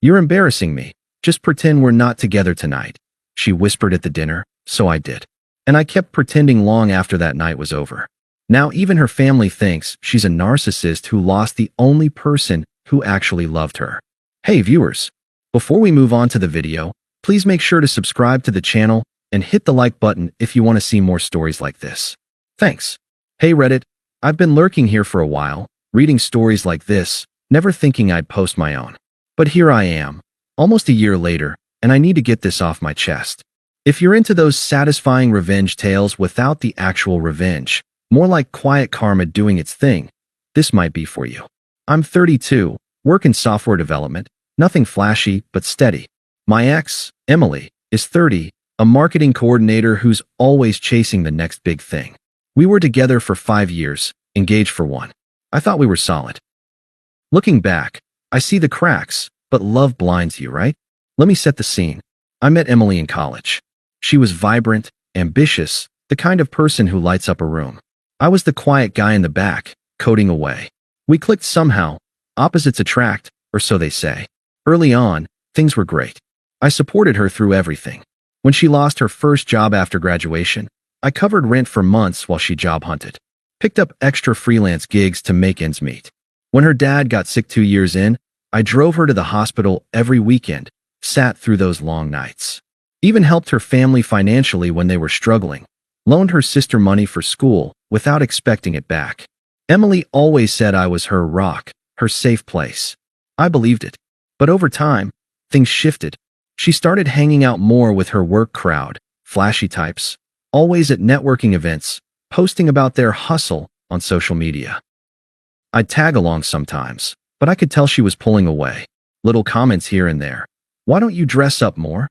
"You're embarrassing me. Just pretend we're not together tonight," she whispered at the dinner, so I did. And I kept pretending long after that night was over. Now even her family thinks she's a narcissist who lost the only person who actually loved her. Hey viewers, before we move on to the video, please make sure to subscribe to the channel and hit the like button if you want to see more stories like this. Thanks. Hey Reddit, I've been lurking here for a while, reading stories like this, never thinking I'd post my own. But here I am, almost a year later, and I need to get this off my chest. If you're into those satisfying revenge tales without the actual revenge, more like quiet karma doing its thing, this might be for you. I'm 32, work in software development, nothing flashy but steady. My ex, Emily, is 30, a marketing coordinator who's always chasing the next big thing. We were together for 5 years, engaged for 1. I thought we were solid. Looking back, I see the cracks, but love blinds you, right? Let me set the scene. I met Emily in college. She was vibrant, ambitious, the kind of person who lights up a room. I was the quiet guy in the back, coding away. We clicked somehow. Opposites attract, or so they say. Early on, things were great. I supported her through everything. When she lost her first job after graduation, I covered rent for months while she job hunted. Picked up extra freelance gigs to make ends meet. When her dad got sick 2 years in, I drove her to the hospital every weekend, sat through those long nights. Even helped her family financially when they were struggling. Loaned her sister money for school without expecting it back. Emily always said I was her rock, her safe place. I believed it. But over time, things shifted. She started hanging out more with her work crowd, flashy types, always at networking events, posting about their hustle on social media. I'd tag along sometimes, but I could tell she was pulling away. Little comments here and there. "Why don't you dress up more?"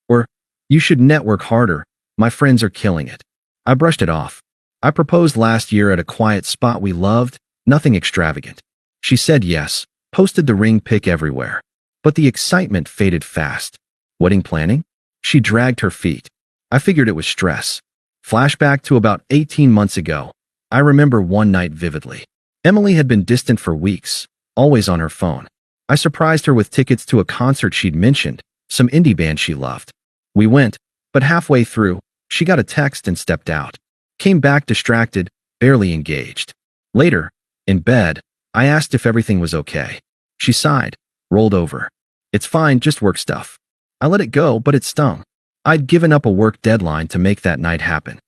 Or, "You should network harder. My friends are killing it." I brushed it off. I proposed last year at a quiet spot we loved, nothing extravagant. She said yes, posted the ring pic everywhere. But the excitement faded fast. Wedding planning? She dragged her feet. I figured it was stress. Flashback to about 18 months ago. I remember one night vividly. Emily had been distant for weeks, always on her phone. I surprised her with tickets to a concert she'd mentioned, some indie band she loved. We went, but halfway through, she got a text and stepped out. Came back distracted, barely engaged. Later, in bed, I asked if everything was okay. She sighed, rolled over. "It's fine, just work stuff." I let it go, but it stung. I'd given up a work deadline to make that night happen.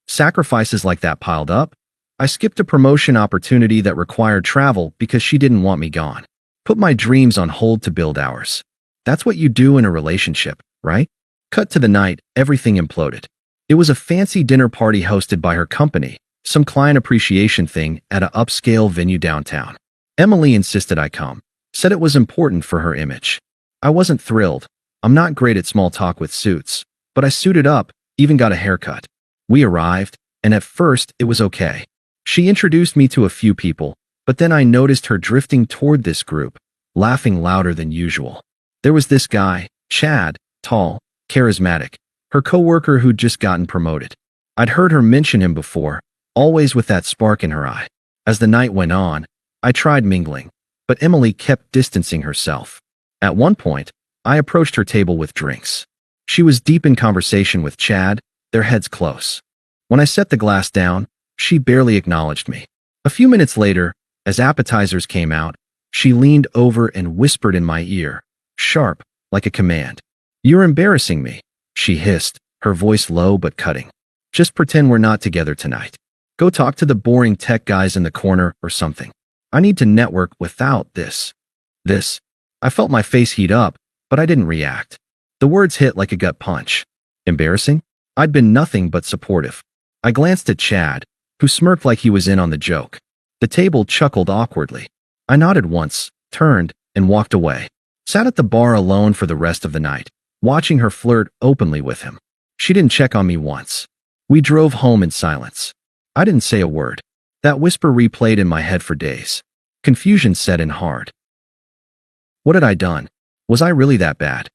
Sacrifices like that piled up. I skipped a promotion opportunity that required travel because she didn't want me gone. Put my dreams on hold to build ours. That's what you do in a relationship, right? Cut to the night, everything imploded. It was a fancy dinner party hosted by her company, some client appreciation thing at an upscale venue downtown. Emily insisted I come, said it was important for her image. I wasn't thrilled. I'm not great at small talk with suits, but I suited up, even got a haircut. We arrived, and at first it was okay. She introduced me to a few people, but then I noticed her drifting toward this group, laughing louder than usual. There was this guy, Chad, tall, charismatic, her coworker who'd just gotten promoted. I'd heard her mention him before, always with that spark in her eye. As the night went on, I tried mingling, but Emily kept distancing herself. At one point, I approached her table with drinks. She was deep in conversation with Chad, their heads close. When I set the glass down, she barely acknowledged me. A few minutes later, as appetizers came out, she leaned over and whispered in my ear, sharp, like a command. "You're embarrassing me," she hissed, her voice low but cutting. "Just pretend we're not together tonight. Go talk to the boring tech guys in the corner or something. I need to network without this." I felt my face heat up, but I didn't react. The words hit like a gut punch. Embarrassing? I'd been nothing but supportive. I glanced at Chad, who smirked like he was in on the joke. The table chuckled awkwardly. I nodded once, turned, and walked away. Sat at the bar alone for the rest of the night, watching her flirt openly with him. She didn't check on me once. We drove home in silence. I didn't say a word. That whisper replayed in my head for days. Confusion set in hard. What had I done? Was I really that bad?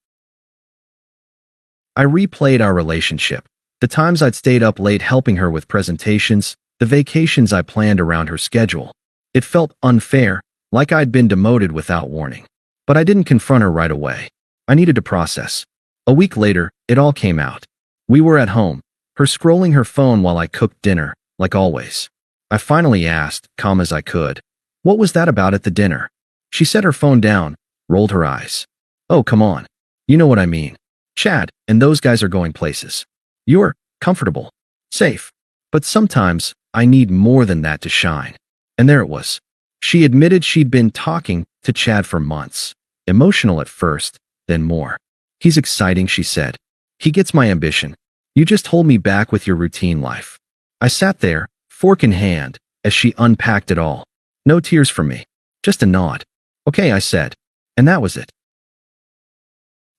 I replayed our relationship. The times I'd stayed up late helping her with presentations, the vacations I planned around her schedule. It felt unfair, like I'd been demoted without warning. But I didn't confront her right away. I needed to process. A week later, it all came out. We were at home, her scrolling her phone while I cooked dinner, like always. I finally asked, calm as I could, "What was that about at the dinner?" She set her phone down, rolled her eyes. "Oh, come on. You know what I mean. Chad and those guys are going places. You're comfortable, safe. But sometimes I need more than that to shine." And there it was. She admitted she'd been talking to Chad for months. Emotional at first, then more. "He's exciting," she said. "He gets my ambition. You just hold me back with your routine life." I sat there, fork in hand, as she unpacked it all. No tears from me. Just a nod. "Okay," I said. And that was it.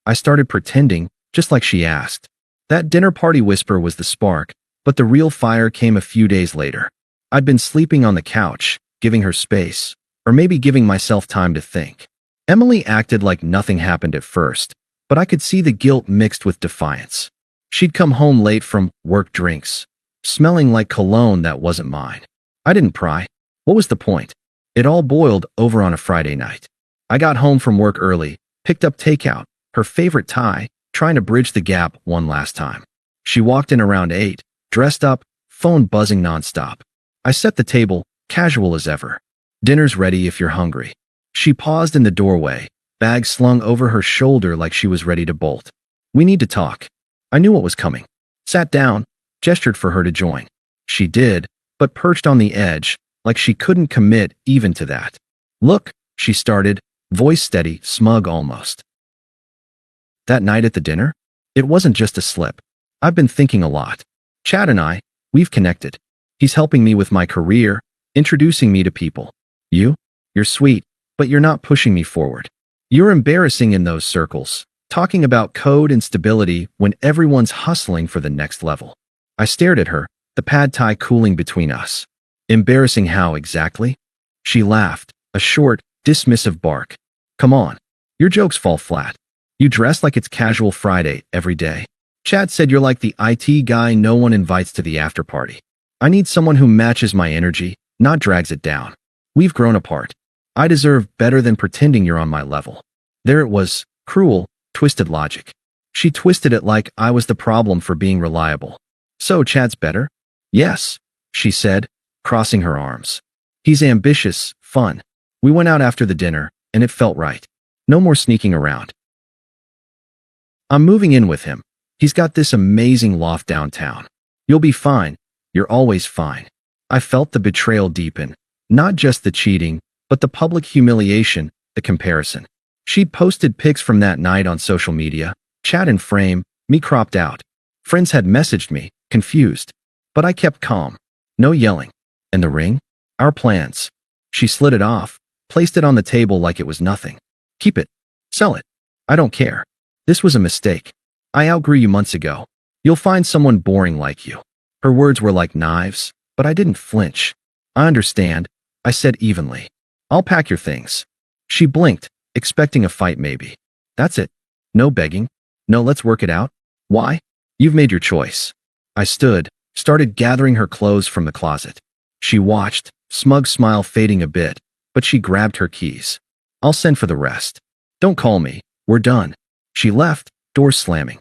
I started pretending, just like she asked. That dinner party whisper was the spark, but the real fire came a few days later. I'd been sleeping on the couch, giving her space, or maybe giving myself time to think. Emily acted like nothing happened at first, but I could see the guilt mixed with defiance. She'd come home late from work drinks, smelling like cologne that wasn't mine. I didn't pry. What was the point? It all boiled over on a Friday night. I got home from work early, picked up takeout, her favorite Thai, trying to bridge the gap one last time. She walked in around 8, dressed up, phone buzzing nonstop. I set the table, casual as ever. "Dinner's ready if you're hungry." She paused in the doorway, bag slung over her shoulder like she was ready to bolt. "We need to talk." I knew what was coming. Sat down, gestured for her to join. She did, but perched on the edge, like she couldn't commit even to that. "Look," she started, voice steady, smug almost. "That night at the dinner? It wasn't just a slip. I've been thinking a lot. Chad and we've connected. He's helping me with my career, introducing me to people. You're sweet, but you're not pushing me forward. You're embarrassing in those circles, talking about code and stability when everyone's hustling for the next level." I stared at her, the pad thai cooling between us. "Embarrassing how exactly?" She laughed, a short, dismissive bark. "Come on. Your jokes fall flat. You dress like it's casual Friday every day. Chad said you're like the IT guy no one invites to the after party. I need someone who matches my energy, not drags it down. We've grown apart. I deserve better than pretending you're on my level." There it was, cruel, twisted logic. She twisted it like I was the problem for being reliable. "So Chad's better?" "Yes," she said, crossing her arms. "He's ambitious, fun. We went out after the dinner, and it felt right. No more sneaking around. I'm moving in with him. He's got this amazing loft downtown. You'll be fine. You're always fine." I felt the betrayal deepen, not just the cheating, but the public humiliation, the comparison. She'd posted pics from that night on social media, Chad in frame, me cropped out. Friends had messaged me, confused. But I kept calm. No yelling. And the ring? Our plans. She slid it off, placed it on the table like it was nothing. "Keep it. Sell it. I don't care. This was a mistake. I outgrew you months ago. You'll find someone boring like you." Her words were like knives, but I didn't flinch. "I understand," I said evenly. "I'll pack your things." She blinked, expecting a fight maybe. "That's it. No begging. No, let's work it out." "Why?" "You've made your choice." I stood, started gathering her clothes from the closet. She watched, smug smile fading a bit, but she grabbed her keys. "I'll send for the rest. Don't call me. We're done." She left, door slamming.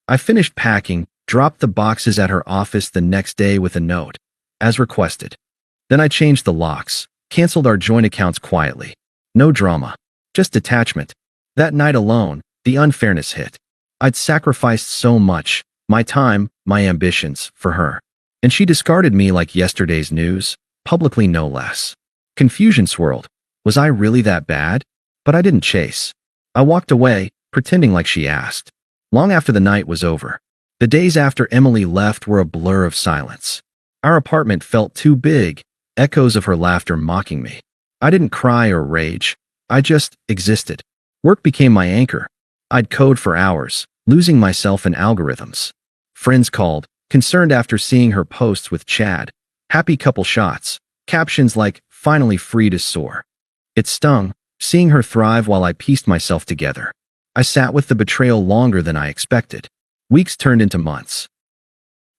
I finished packing, dropped the boxes at her office the next day with a note, as requested. Then I changed the locks, canceled our joint accounts quietly. No drama, just detachment. That night alone, the unfairness hit. I'd sacrificed so much, my time, my ambitions, for her. And she discarded me like yesterday's news, publicly no less. Confusion swirled. Was I really that bad? But I didn't chase. I walked away, pretending like she asked. Long after the night was over. The days after Emily left were a blur of silence. Our apartment felt too big, echoes of her laughter mocking me. I didn't cry or rage. I just existed. Work became my anchor. I'd code for hours, losing myself in algorithms. Friends called, concerned after seeing her posts with Chad. Happy couple shots, captions like, "finally free to soar." It stung, seeing her thrive while I pieced myself together. I sat with the betrayal longer than I expected. Weeks turned into months.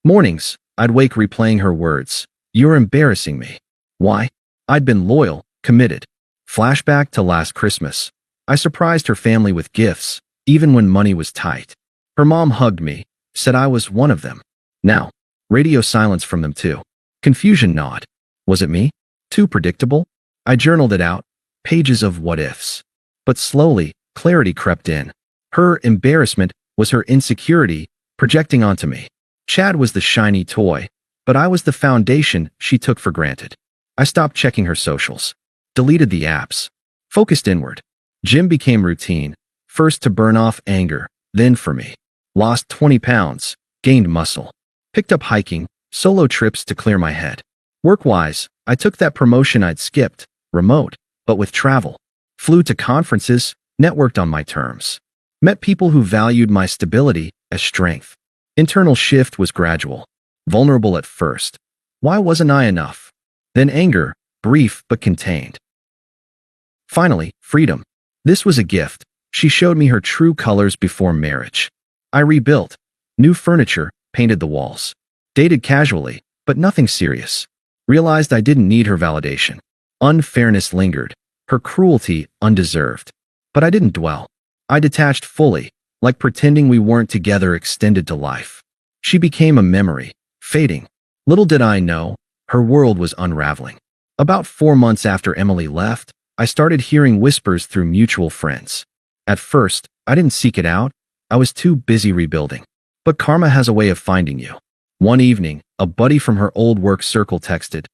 Mornings, I'd wake replaying her words. "You're embarrassing me." Why? I'd been loyal, committed. Flashback to last Christmas. I surprised her family with gifts, even when money was tight. Her mom hugged me, said I was one of them. Now, radio silence from them too. Confusion gnawed. Was it me? Too predictable? I journaled it out, pages of what-ifs. But slowly, clarity crept in. Her embarrassment was her insecurity projecting onto me. Chad was the shiny toy, but I was the foundation she took for granted. I stopped checking her socials, deleted the apps, focused inward. Gym became routine, first to burn off anger, then for me. Lost 20 pounds, gained muscle. Picked up hiking, solo trips to clear my head. Work-wise, I took that promotion I'd skipped, remote, but with travel. Flew to conferences, networked on my terms. Met people who valued my stability as strength. Internal shift was gradual, vulnerable at first. Why wasn't I enough? Then anger, brief but contained. Finally, freedom. This was a gift. She showed me her true colors before marriage. I rebuilt. New furniture, painted the walls. Dated casually, but nothing serious. Realized I didn't need her validation. Unfairness lingered. Her cruelty undeserved. But I didn't dwell. I detached fully, like pretending we weren't together extended to life. She became a memory, fading. Little did I know, her world was unraveling. About 4 months after Emily left, I started hearing whispers through mutual friends. At first, I didn't seek it out. I was too busy rebuilding. But karma has a way of finding you. One evening, a buddy from her old work circle texted,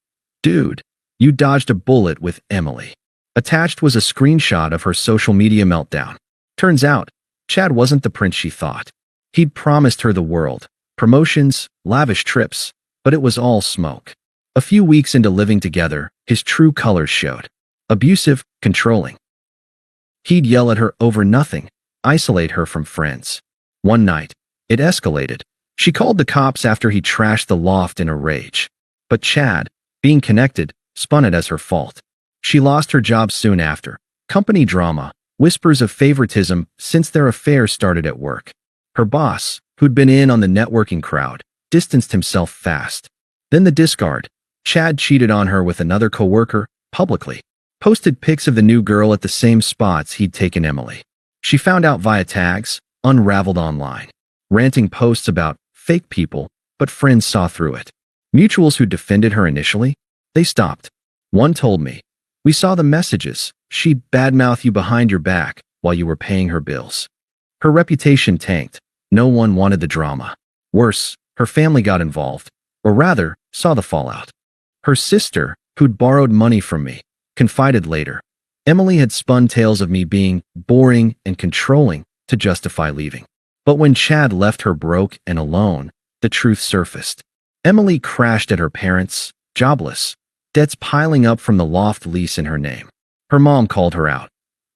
"Dude, you dodged a bullet with Emily." Attached was a screenshot of her social media meltdown. Turns out, Chad wasn't the prince she thought. He'd promised her the world, promotions, lavish trips, but it was all smoke. A few weeks into living together, his true colors showed. Abusive, controlling. He'd yell at her over nothing, isolate her from friends. One night, it escalated. She called the cops after he trashed the loft in a rage. But Chad, being connected, spun it as her fault. She lost her job soon after. Company drama, whispers of favoritism since their affair started at work. Her boss, who'd been in on the networking crowd, distanced himself fast. Then the discard. Chad cheated on her with another coworker, publicly. Posted pics of the new girl at the same spots he'd taken Emily. She found out via tags, unraveled online. Ranting posts about fake people, but friends saw through it. Mutuals who defended her initially, they stopped. One told me, "We saw the messages. She'd badmouth you behind your back while you were paying her bills." Her reputation tanked. No one wanted the drama. Worse, her family got involved, or rather, saw the fallout. Her sister, who'd borrowed money from me, confided later. Emily had spun tales of me being boring and controlling to justify leaving. But when Chad left her broke and alone, the truth surfaced. Emily crashed at her parents', jobless, debts piling up from the loft lease in her name. Her mom called her out.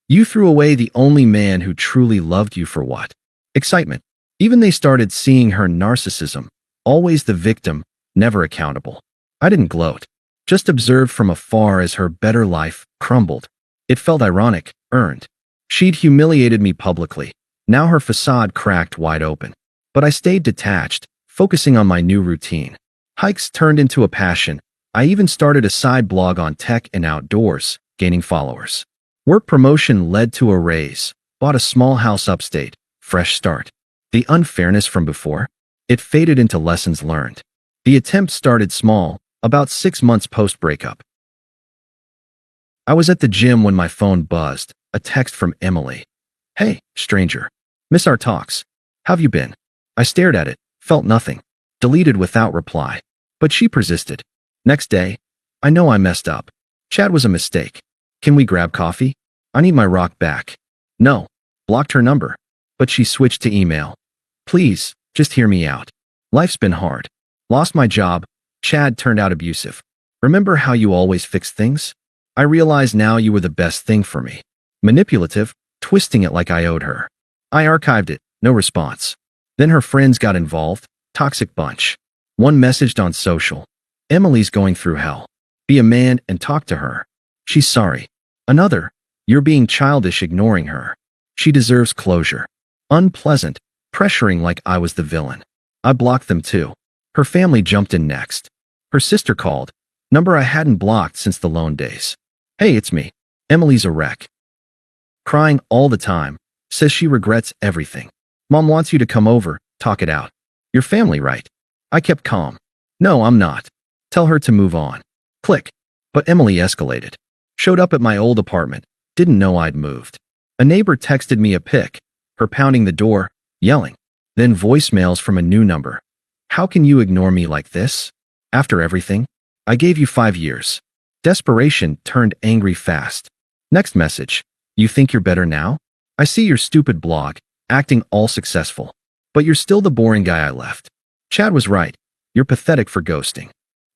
"You threw away the only man who truly loved you for what?" Excitement. Even they started seeing her narcissism, always the victim, never accountable. I didn't gloat, just observed from afar as her better life crumbled. It felt ironic, earned. She'd humiliated me publicly. Now her facade cracked wide open. But I stayed detached, focusing on my new routine. Hikes turned into a passion. I even started a side blog on tech and outdoors, gaining followers. Work promotion led to a raise. Bought a small house upstate. Fresh start. The unfairness from before? It faded into lessons learned. The attempt started small, about 6 months post-breakup. I was at the gym when my phone buzzed, a text from Emily. "Hey, stranger. Miss our talks. How've you been?" I stared at it, felt nothing. Deleted without reply. But she persisted. Next day, "I know I messed up. Chad was a mistake. Can we grab coffee? I need my rock back." No. Blocked her number. But she switched to email. "Please, just hear me out. Life's been hard. Lost my job. Chad turned out abusive. Remember how you always fix things? I realize now you were the best thing for me." Manipulative, twisting it like I owed her. I archived it, no response. Then her friends got involved, toxic bunch. One messaged on social, "Emily's going through hell. Be a man and talk to her. She's sorry." Another, "You're being childish ignoring her. She deserves closure." Unpleasant, pressuring like I was the villain. I blocked them too. Her family jumped in next. Her sister called, number I hadn't blocked since the loan days. "Hey, it's me. Emily's a wreck." Crying all the time. Says she regrets everything. Mom wants you to come over, talk it out. Your family, right? I kept calm. No, I'm not. Tell her to move on. Click. But Emily escalated. Showed up at my old apartment. Didn't know I'd moved. A neighbor texted me a pic. Her pounding the door, yelling. Then voicemails from a new number. How can you ignore me like this? After everything? I gave you 5 years. Desperation turned angry fast. Next message. You think you're better now? I see your stupid blog, acting all successful. But you're still the boring guy I left. Chad was right. You're pathetic for ghosting.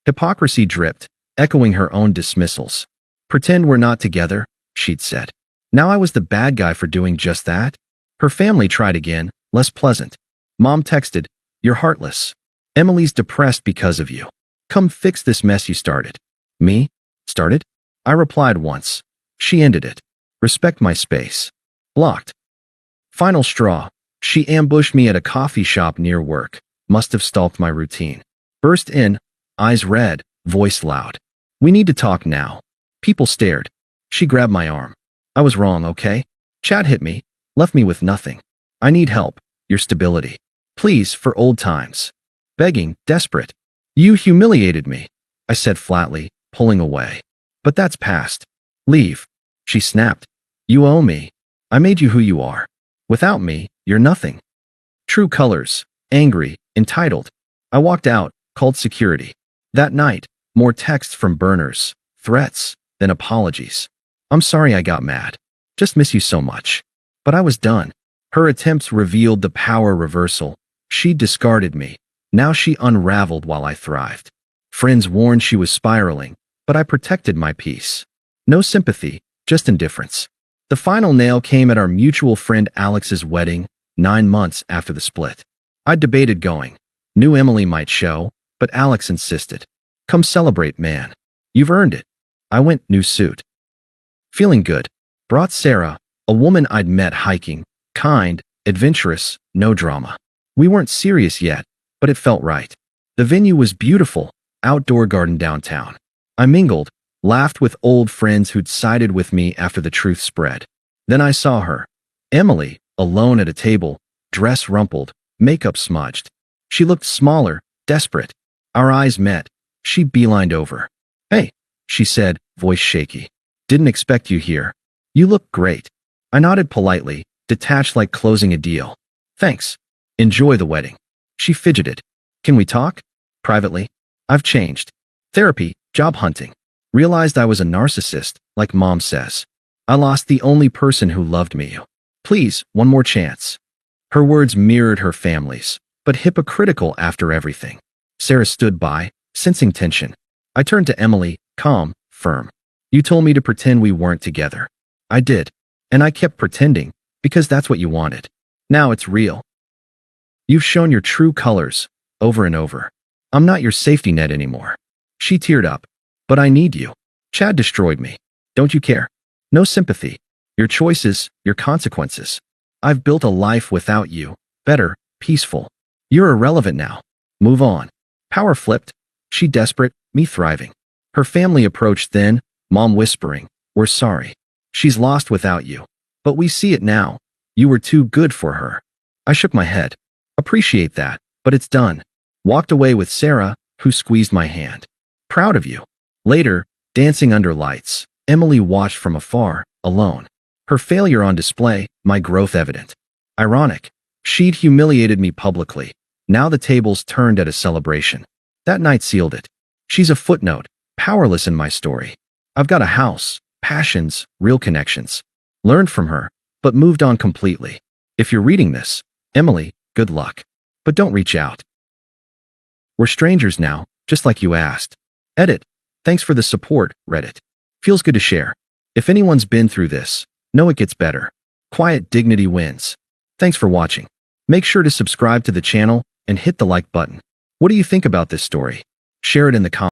Hypocrisy dripped, echoing her own dismissals. Pretend we're not together, she'd said. Now I was the bad guy for doing just that? Her family tried again, less pleasant. Mom texted, you're heartless. Emily's depressed because of you. Come fix this mess you started. Me? Started? I replied once. She ended it. Respect my space. Blocked. Final straw. She ambushed me at a coffee shop near work. Must have stalked my routine. Burst in, eyes red, voice loud. We need to talk now. People stared. She grabbed my arm. I was wrong, okay? Chad hit me, left me with nothing. I need help, your stability. Please, for old times. Begging, desperate. You humiliated me, I said flatly, pulling away. But that's past. Leave. She snapped. You owe me. I made you who you are. Without me, you're nothing. True colors, angry, entitled. I walked out, called security. That night, more texts from burners, threats, then apologies. I'm sorry I got mad. Just miss you so much. But I was done. Her attempts revealed the power reversal. She discarded me. Now she unraveled while I thrived. Friends warned she was spiraling, but I protected my peace. No sympathy, just indifference. The final nail came at our mutual friend Alex's wedding, 9 months after the split. I debated going. Knew Emily might show, but Alex insisted. Come celebrate, man. You've earned it. I went, new suit. Feeling good. Brought Sarah, a woman I'd met hiking, kind, adventurous, no drama. We weren't serious yet, but it felt right. The venue was beautiful, outdoor garden downtown. I mingled, laughed with old friends who'd sided with me after the truth spread. Then I saw her. Emily, alone at a table, dress rumpled, makeup smudged. She looked smaller, desperate. Our eyes met. She beelined over. Hey, she said, voice shaky. Didn't expect you here. You look great. I nodded politely, detached like closing a deal. Thanks. Enjoy the wedding. She fidgeted. Can we talk? Privately. I've changed. Therapy, job hunting. Realized I was a narcissist, like Mom says. I lost the only person who loved me. Please, one more chance. Her words mirrored her family's, but hypocritical after everything. Sarah stood by, sensing tension. I turned to Emily, calm, firm. You told me to pretend we weren't together. I did. And I kept pretending, because that's what you wanted. Now it's real. You've shown your true colors, over and over. I'm not your safety net anymore. She teared up. But I need you. Chad destroyed me. Don't you care? No sympathy. Your choices, your consequences. I've built a life without you. Better, peaceful. You're irrelevant now. Move on. Power flipped. She desperate, me thriving. Her family approached then, Mom whispering, we're sorry. She's lost without you. But we see it now. You were too good for her. I shook my head. Appreciate that, but it's done. Walked away with Sarah, who squeezed my hand. Proud of you. Later, dancing under lights, Emily watched from afar, alone. Her failure on display, my growth evident. Ironic. She'd humiliated me publicly. Now the tables turned at a celebration. That night sealed it. She's a footnote, powerless in my story. I've got a house, passions, real connections. Learned from her, but moved on completely. If you're reading this, Emily, good luck. But don't reach out. We're strangers now, just like you asked. Edit. Thanks for the support, Reddit. Feels good to share. If anyone's been through this, know it gets better. Quiet dignity wins. Thanks for watching. Make sure to subscribe to the channel and hit the like button. What do you think about this story? Share it in the comments.